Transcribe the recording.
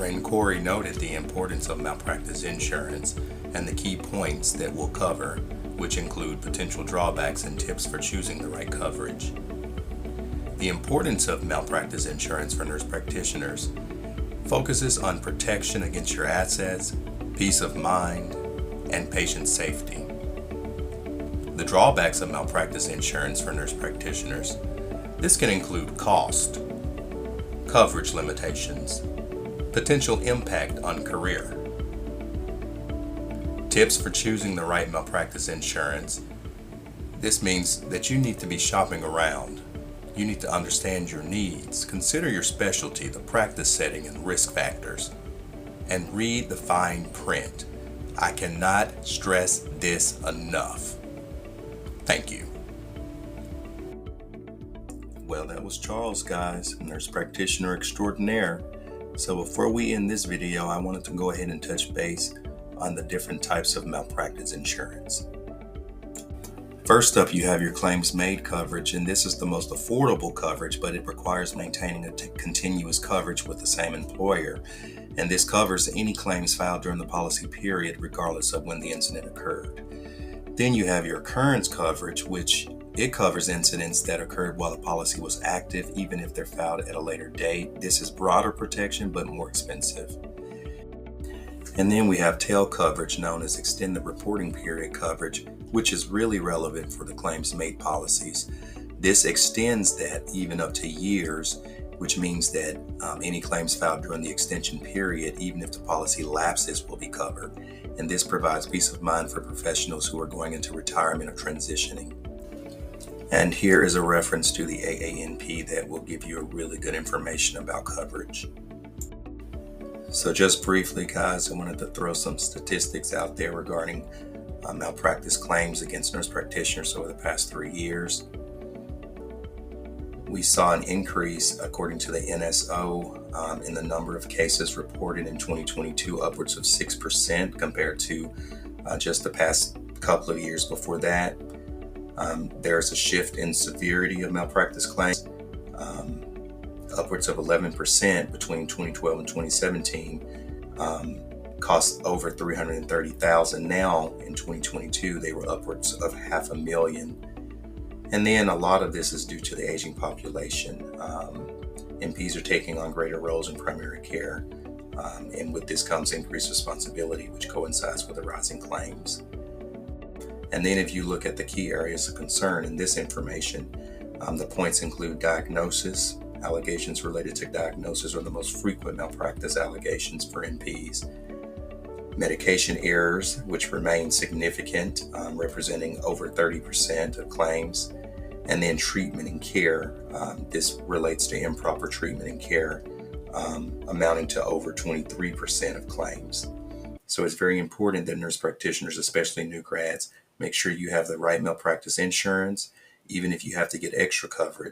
friend Corey noted the importance of malpractice insurance and the key points that we'll cover, which include potential drawbacks and tips for choosing the right coverage. The importance of malpractice insurance for nurse practitioners focuses on protection against your assets, peace of mind, and patient safety. The drawbacks of malpractice insurance for nurse practitioners. This can include cost, coverage limitations, potential impact on career. Tips for choosing the right malpractice insurance. This means that you need to be shopping around. You need to understand your needs, consider your specialty, the practice setting, and risk factors, and read the fine print. I cannot stress this enough. Thank you. Well, that was Charles, guys, nurse practitioner extraordinaire. So before we end this video, I wanted to go ahead and touch base on the different types of malpractice insurance. First up, you have your claims made coverage, and this is the most affordable coverage, but it requires maintaining a continuous coverage with the same employer. And this covers any claims filed during the policy period, regardless of when the incident occurred. Then you have your occurrence coverage, which it covers incidents that occurred while the policy was active, even if they're filed at a later date. This is broader protection, but more expensive. And then we have tail coverage, known as extend the reporting period coverage, which is really relevant for the claims made policies. This extends that even up to years, which means that any claims filed during the extension period, even if the policy lapses, will be covered. And this provides peace of mind for professionals who are going into retirement or transitioning. And here is a reference to the AANP that will give you a really good information about coverage. So just briefly, guys, I wanted to throw some statistics out there regarding malpractice claims against nurse practitioners over the past 3 years. We saw an increase, according to the NSO, in the number of cases reported in 2022, upwards of 6% compared to just the past couple of years before that. There's a shift in severity of malpractice claims, upwards of 11% between 2012 and 2017, cost over $330,000. Now in 2022, they were upwards of $500,000. And then a lot of this is due to the aging population. NPs are taking on greater roles in primary care, and with this comes increased responsibility, which coincides with the rising claims. And then if you look at the key areas of concern in this information, the points include diagnosis. Allegations related to diagnosis are the most frequent malpractice allegations for NPs. Medication errors, which remain significant, representing over 30% of claims. And then treatment and care. This relates to improper treatment and care, amounting to over 23% of claims. So it's very important that nurse practitioners, especially new grads, make sure you have the right malpractice insurance, even if you have to get extra coverage.